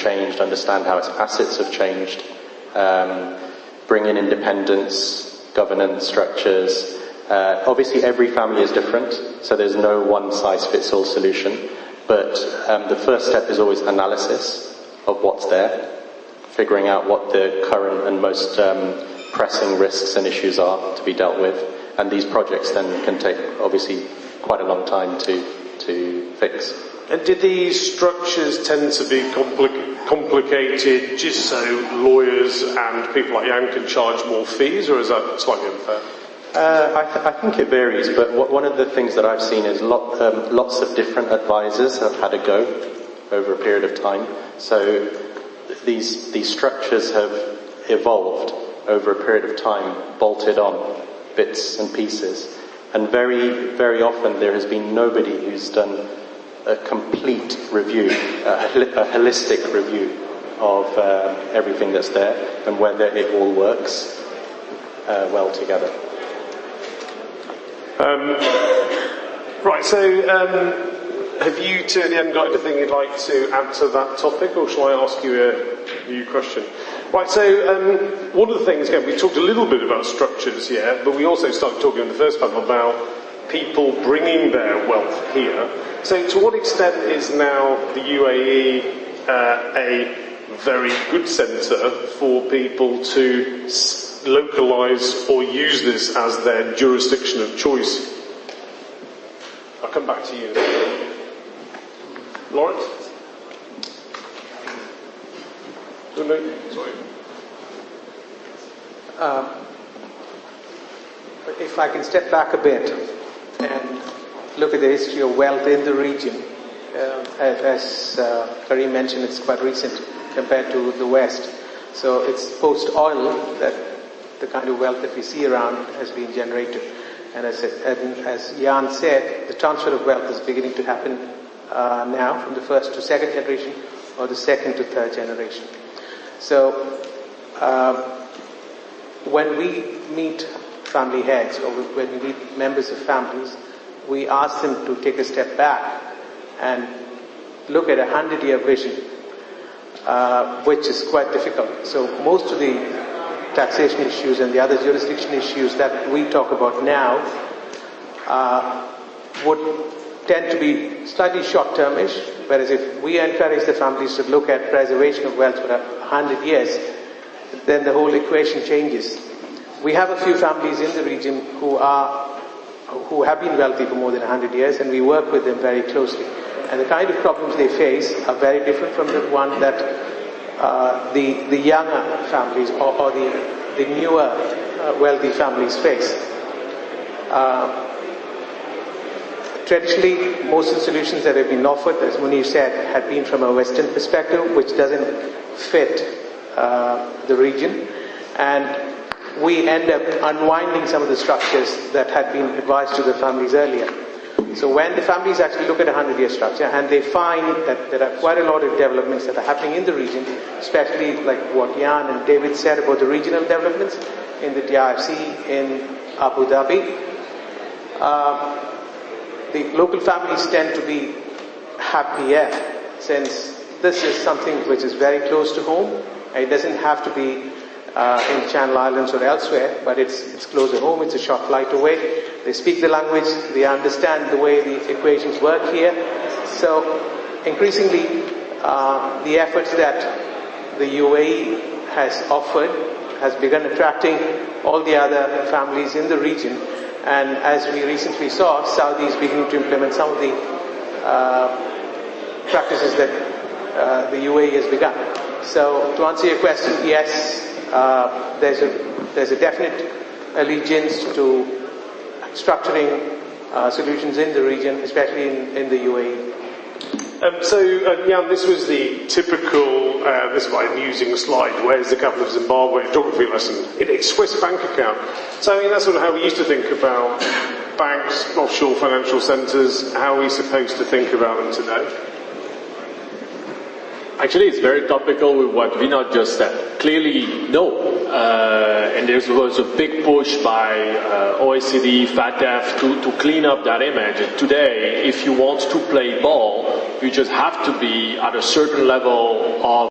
changed, understand how its assets have changed, bring in independence, governance structures. Obviously every family is different, so there's no one-size-fits-all solution, but the first step is always analysis of what's there, figuring out what the current and most pressing risks and issues are to be dealt with, and these projects then can take obviously quite a long time to fix. And did these structures tend to be complicated just so lawyers and people like Jan can charge more fees, or is that slightly unfair? I think it varies, but one of the things that I've seen is lots of different advisors have had a go over a period of time. So these structures have evolved over a period of time, bolted on bits and pieces. And very, very often there has been nobody who's done a complete review, a holistic review of everything that's there and whether it all works well together. Right, so have you two at the end got anything you'd like to add to that topic, or shall I ask you a new question? Right, so one of the things, again, we talked a little bit about structures here, but we also started talking in the first panel about people bringing their wealth here. So to what extent is now the UAE a very good centre for people to localise or use this as their jurisdiction of choice? I'll come back to you. Lawrence? Sorry. If I can step back a bit and look at the history of wealth in the region, as Karim mentioned, it's quite recent compared to the West. So it's post-oil that the kind of wealth that we see around has been generated. And as Jan said, the transfer of wealth is beginning to happen now from the first to second generation or the second to third generation. So when we meet family heads or when we meet members of families, we ask them to take a step back and look at a 100-year vision, which is quite difficult. So most of the taxation issues and the other jurisdiction issues that we talk about now would tend to be slightly short-termish, whereas if we encourage the families to look at preservation of wealth for 100 years, then the whole equation changes. We have a few families in the region who have been wealthy for more than 100 years, and we work with them very closely. And the kind of problems they face are very different from the one that the younger families or the newer wealthy families face. Traditionally, most of the solutions that have been offered, as Munir said, have been from a Western perspective, which doesn't fit the region. And we end up unwinding some of the structures that had been advised to the families earlier. So when the families actually look at a 100-year structure and they find that there are quite a lot of developments that are happening in the region, especially like what Jan and David said about the regional developments in the DRC, in Abu Dhabi, the local families tend to be happier since this is something which is very close to home. It doesn't have to be in Channel Islands or elsewhere, but it's close to home, it's a short flight away. They speak the language, they understand the way the equations work here. So increasingly, the efforts that the UAE has offered has begun attracting all the other families in the region. And as we recently saw, Saudi is beginning to implement some of the practices that the UAE has begun. So to answer your question, yes, there's a definite allegiance to structuring solutions in the region, especially in the UAE. Jan, this was the typical, this is quite an amusing slide, where's the capital of Zimbabwe, geography lesson, in a Swiss bank account. So I mean, that's sort of how we used to think about banks, offshore financial centres. How are we supposed to think about them today? Actually, it's very topical with what Vinod just said. clearly no. And there was a big push by OECD, FATF to clean up that image. And today, if you want to play ball, you just have to be at a certain level of